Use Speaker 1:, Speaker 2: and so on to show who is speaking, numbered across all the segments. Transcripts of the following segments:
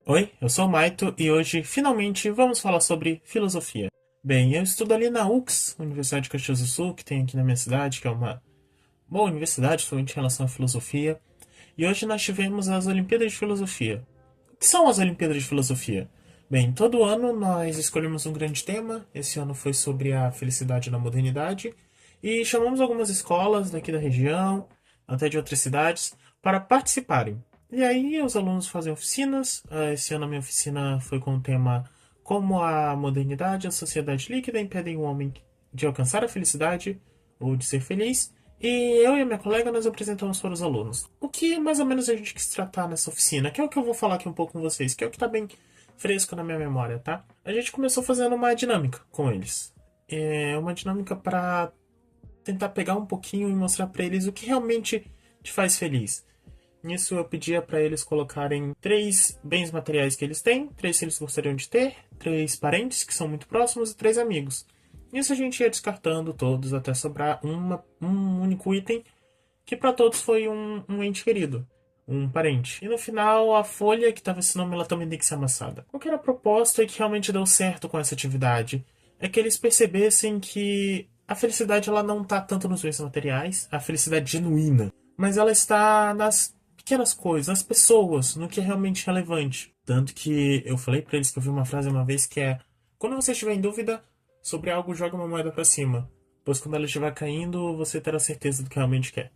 Speaker 1: Oi, eu sou o Maito e hoje finalmente vamos falar sobre filosofia. Bem, eu estudo ali na UX, Universidade de Caxias do Sul, que tem aqui na minha cidade, que é uma boa universidade, somente em relação à filosofia. E hoje nós tivemos as Olimpíadas de Filosofia. O que são as Olimpíadas de Filosofia? Bem, todo ano nós escolhemos um grande tema. Esse ano foi sobre a felicidade na modernidade. E chamamos algumas escolas daqui da região, até de outras cidades, para participarem. E aí os alunos fazem oficinas. Esse ano a minha oficina foi com o tema Como a modernidade e a sociedade líquida impedem o homem de alcançar a felicidade ou de ser feliz. E eu e a minha colega nós apresentamos para os alunos. O que mais ou menos a gente quis tratar nessa oficina, que é o que eu vou falar aqui um pouco com vocês, que é o que está bem fresco na minha memória, tá? A gente começou fazendo uma dinâmica com eles. É uma dinâmica para tentar pegar um pouquinho e mostrar para eles o que realmente te faz feliz. Nisso eu pedia para eles colocarem três bens materiais que eles têm, três que eles gostariam de ter, três parentes que são muito próximos e três amigos. Nisso a gente ia descartando todos até sobrar um único item que para todos foi um ente querido, um parente. E no final a folha que estava esse nome ela também tem que ser amassada. O que era proposto e que realmente deu certo com essa atividade é que eles percebessem que a felicidade ela não está tanto nos bens materiais, a felicidade genuína, mas ela está nas pequenas coisas, nas pessoas, no que é realmente relevante. Tanto que eu falei para eles que eu vi uma frase uma vez que é: quando você estiver em dúvida sobre algo, joga uma moeda para cima, pois quando ela estiver caindo, você terá certeza do que realmente quer.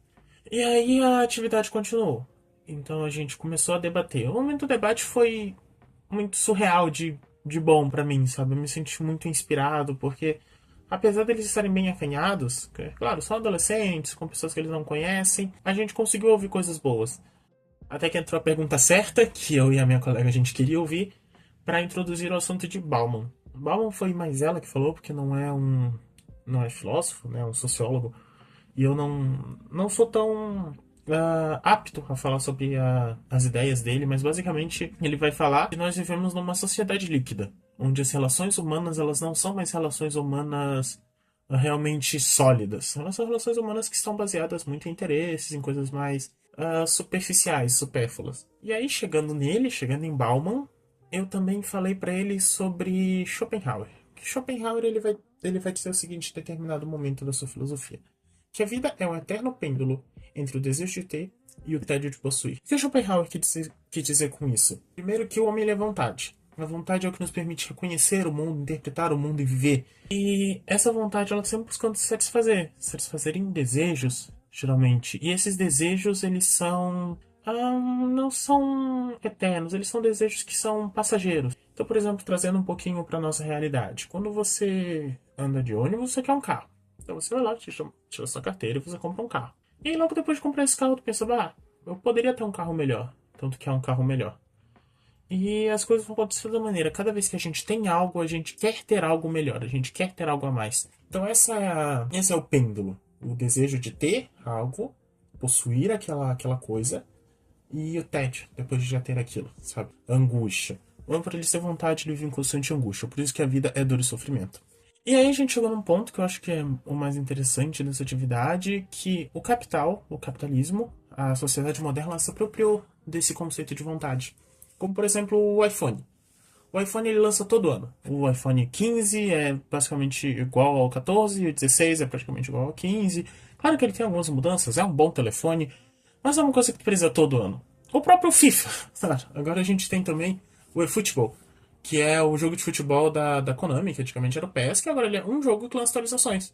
Speaker 1: E aí a atividade continuou. Então a gente começou a debater. O momento do debate foi muito surreal de bom pra mim, sabe? Eu me senti muito inspirado, porque apesar deles estarem bem acanhados, que, claro, são adolescentes, com pessoas que eles não conhecem, a gente conseguiu ouvir coisas boas. Até que entrou a pergunta certa, que eu e a minha colega a gente queria ouvir, para introduzir o assunto de Bauman. Bauman foi mais ela que falou, porque não é filósofo, né, é um sociólogo, e eu não sou tão apto a falar sobre as ideias dele, mas basicamente ele vai falar que nós vivemos numa sociedade líquida, onde as relações humanas elas não são mais relações humanas realmente sólidas. Elas são relações humanas que estão baseadas muito em interesses, em coisas mais superficiais, supérfluas. E aí, chegando nele, chegando em Bauman, eu também falei para ele sobre Schopenhauer. Que Schopenhauer ele vai dizer o seguinte em determinado momento da sua filosofia: que a vida é um eterno pêndulo entre o desejo de ter e o tédio de possuir. O que Schopenhauer quer dizer com isso? Primeiro, que o homem é vontade. A vontade é o que nos permite reconhecer o mundo, interpretar o mundo e viver. E essa vontade, ela sempre buscando se satisfazer. Satisfazer em desejos, geralmente. E esses desejos, eles são... não são eternos, eles são desejos que são passageiros. Então, por exemplo, trazendo um pouquinho para nossa realidade. Quando você anda de ônibus, você quer um carro. Então você vai lá, tira sua carteira e você compra um carro. E aí, logo depois de comprar esse carro, tu pensa, eu poderia ter um carro melhor. Tanto que é um carro melhor. E as coisas vão acontecer da maneira. Cada vez que a gente tem algo, a gente quer ter algo melhor. A gente quer ter algo a mais. Então esse é o pêndulo. O desejo de ter algo, possuir aquela coisa. E o tédio, depois de já ter aquilo, sabe? A angústia. O homem, por ele ter vontade, ele vive em constante angústia. Por isso que a vida é dor e sofrimento. E aí a gente chegou num ponto que eu acho que é o mais interessante dessa atividade, que o capital, o capitalismo, a sociedade moderna, ela se apropriou desse conceito de vontade. Como, por exemplo, o iPhone. O iPhone ele lança todo ano. O iPhone 15 é basicamente igual ao 14, o 16 é praticamente igual ao 15. Claro que ele tem algumas mudanças, é um bom telefone, mas é uma coisa que precisa todo ano. O próprio FIFA. Claro, agora a gente tem também o eFootball, que é o jogo de futebol da Konami, que antigamente era o PES, que agora ele é um jogo que lança atualizações.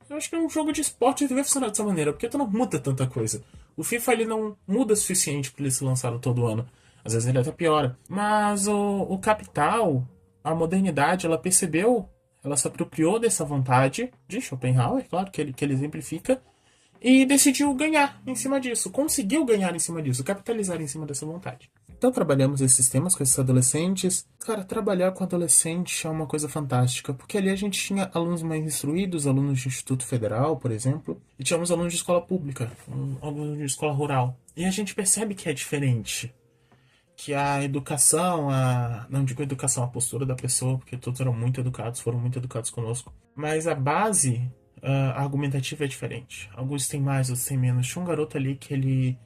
Speaker 1: Eu acho que um jogo de esporte deve funcionar dessa maneira, porque tu não muda tanta coisa. O FIFA ele não muda o suficiente para ele ser lançado todo ano. Às vezes ele até piora. Mas o capital, a modernidade, ela percebeu, ela se apropriou dessa vontade de Schopenhauer, claro, que ele exemplifica, e decidiu ganhar em cima disso. Conseguiu ganhar em cima disso, capitalizar em cima dessa vontade. Então trabalhamos esses temas com esses adolescentes. Cara, trabalhar com adolescente é uma coisa fantástica, porque ali a gente tinha alunos mais instruídos, alunos de Instituto Federal, por exemplo, e tínhamos alunos de escola pública, alunos de escola rural. E a gente percebe que é diferente. Que a educação, não digo educação, a postura da pessoa, porque todos eram muito educados, foram muito educados conosco, mas a base argumentativa é diferente. Alguns têm mais, outros têm menos. Tinha um garoto ali que ele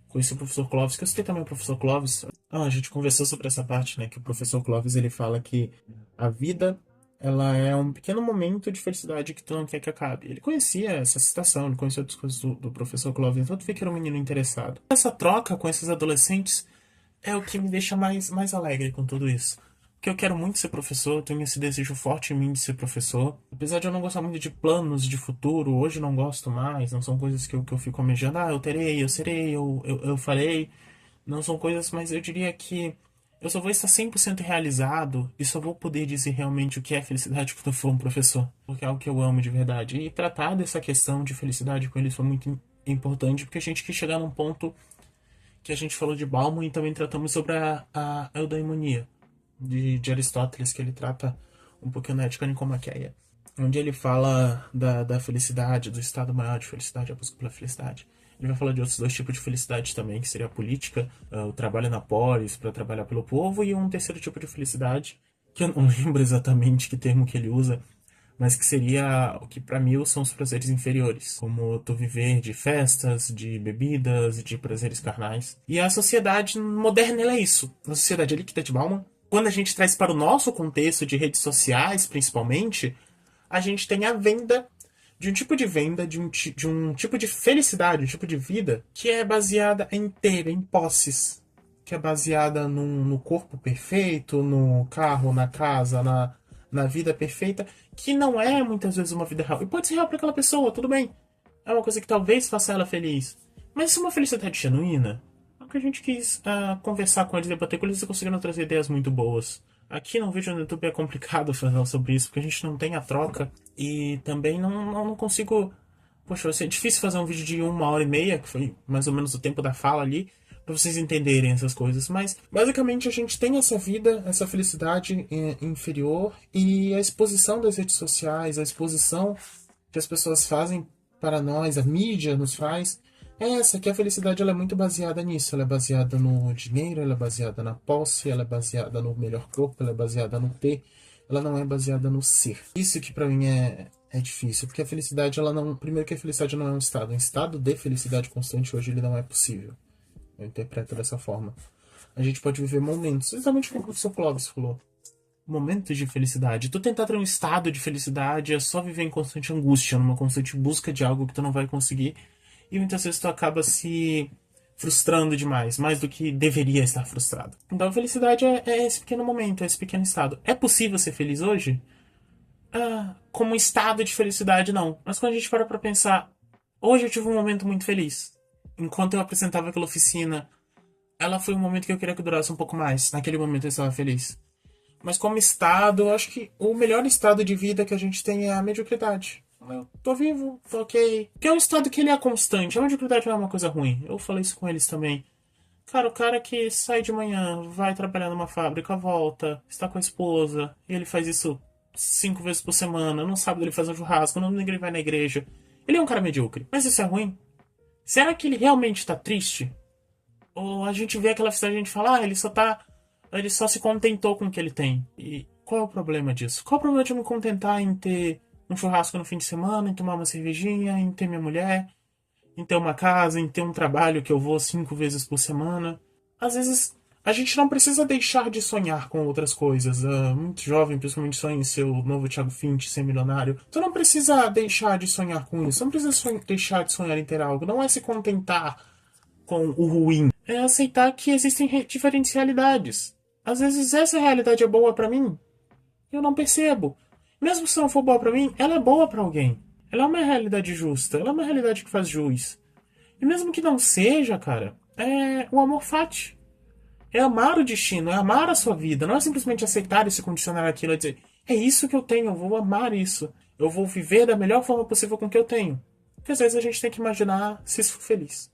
Speaker 1: Conheci o professor Clóvis, que eu citei também o professor Clóvis. A gente conversou sobre essa parte, né? Que o professor Clóvis ele fala que a vida ela é um pequeno momento de felicidade que tu não quer que acabe. Ele conhecia essa citação, ele conhecia outras coisas do professor Clóvis, então tu vê que era um menino interessado. Essa troca com esses adolescentes é o que me deixa mais alegre com tudo isso. Porque eu quero muito ser professor, eu tenho esse desejo forte em mim de ser professor. Apesar de eu não gostar muito de planos de futuro, hoje não gosto mais, não são coisas que eu fico almejando, eu terei, eu serei, eu farei. Não são coisas, mas eu diria que eu só vou estar 100% realizado e só vou poder dizer realmente o que é felicidade quando eu for um professor. Porque é algo que eu amo de verdade. E tratar dessa questão de felicidade com eles foi muito importante, porque a gente quer chegar num ponto que a gente falou de Bauman e também tratamos sobre a eudaimonia de Aristóteles, que ele trata um pouquinho na Ética Nicomaqueia, onde ele fala da felicidade, do estado maior de felicidade, a busca pela felicidade. Ele vai falar de outros dois tipos de felicidade também, que seria a política, o trabalho na polis, para trabalhar pelo povo, e um terceiro tipo de felicidade, que eu não lembro exatamente que termo que ele usa, mas que seria o que para mim são os prazeres inferiores, como tu viver de festas, de bebidas, de prazeres carnais. E a sociedade moderna ela é isso. A sociedade líquida de Bauman, quando a gente traz para o nosso contexto de redes sociais, principalmente, a gente tem a venda de um tipo de venda, de um tipo de felicidade, um tipo de vida que é baseada em ter, em posses, que é baseada no corpo perfeito, no carro, na casa, na vida perfeita, que não é muitas vezes uma vida real. E pode ser real para aquela pessoa, tudo bem. É uma coisa que talvez faça ela feliz. Mas se é uma felicidade genuína, é o que a gente quis conversar com eles, debater com eles e conseguiram trazer ideias muito boas. Aqui no vídeo no YouTube é complicado falar sobre isso, porque a gente não tem a troca e também não consigo. Poxa, vai ser difícil fazer um vídeo de 1 hora e meia, que foi mais ou menos o tempo da fala ali, para vocês entenderem essas coisas. Mas, basicamente, a gente tem essa vida, essa felicidade inferior e a exposição das redes sociais, a exposição que as pessoas fazem para nós, a mídia nos faz, é essa, que a felicidade ela é muito baseada nisso. Ela é baseada no dinheiro, ela é baseada na posse, ela é baseada no melhor corpo, ela é baseada no ter, ela não é baseada no ser. Isso que para mim é difícil, porque a felicidade, ela não. Primeiro que a felicidade não é um estado de felicidade constante hoje ele não é possível. Eu interpreto dessa forma. A gente pode viver momentos, exatamente como o professor Clóvis falou. Momentos de felicidade. Tu tentar ter um estado de felicidade é só viver em constante angústia, numa constante busca de algo que tu não vai conseguir. E muitas vezes tu acaba se frustrando demais, mais do que deveria estar frustrado. Então a felicidade é esse pequeno momento, é esse pequeno estado. É possível ser feliz hoje? Como um estado de felicidade, não. Mas quando a gente para pra pensar, hoje eu tive um momento muito feliz. Enquanto eu apresentava aquela oficina, ela foi um momento que eu queria que durasse um pouco mais. Naquele momento eu estava feliz. Mas como estado, eu acho que o melhor estado de vida que a gente tem é a mediocridade. Eu tô vivo, tô ok. Que é um estado que ele é constante. A mediocridade não é uma coisa ruim. Eu falei isso com eles também. Cara, o cara que sai de manhã, vai trabalhar numa fábrica, volta, está com a esposa, e ele faz isso 5 vezes por semana, não sabe ele fazer um churrasco, não ele vai na igreja. Ele é um cara medíocre. Mas isso é ruim? Será que ele realmente tá triste? Ou a gente vê aquela felicidade e a gente fala, ele só se contentou com o que ele tem. E qual é o problema disso? Qual é o problema de eu me contentar em ter um churrasco no fim de semana, em tomar uma cervejinha, em ter minha mulher, em ter uma casa, em ter um trabalho que eu vou 5 vezes por semana? Às vezes a gente não precisa deixar de sonhar com outras coisas. Muito jovem, principalmente, sonha em ser o novo Thiago Finch, ser milionário. Tu não precisa deixar de sonhar com isso. Não precisa deixar de sonhar em ter algo. Não é se contentar com o ruim. É aceitar que existem diferentes realidades. Às vezes essa realidade é boa pra mim, eu não percebo. Mesmo se não for boa pra mim, ela é boa pra alguém. Ela é uma realidade justa, ela é uma realidade que faz jus. E mesmo que não seja, cara, é o amor fati. É amar o destino, é amar a sua vida. Não é simplesmente aceitar e se condicionar aquilo e dizer, é isso que eu tenho, eu vou amar isso. Eu vou viver da melhor forma possível com o que eu tenho. Porque às vezes a gente tem que imaginar se isso for feliz.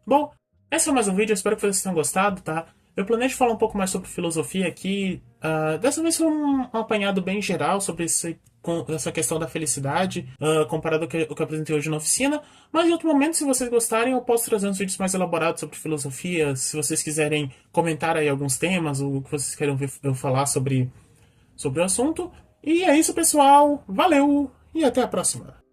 Speaker 1: Bom, esse é mais um vídeo, eu espero que vocês tenham gostado, tá? Eu planejo falar um pouco mais sobre filosofia aqui. Dessa vez foi um apanhado bem geral sobre essa questão da felicidade, comparado ao que eu apresentei hoje na oficina. Mas em outro momento, se vocês gostarem, eu posso trazer uns vídeos mais elaborados sobre filosofia. Se vocês quiserem comentar aí alguns temas, ou o que vocês querem ver eu falar sobre o assunto. E é isso, pessoal. Valeu e até a próxima.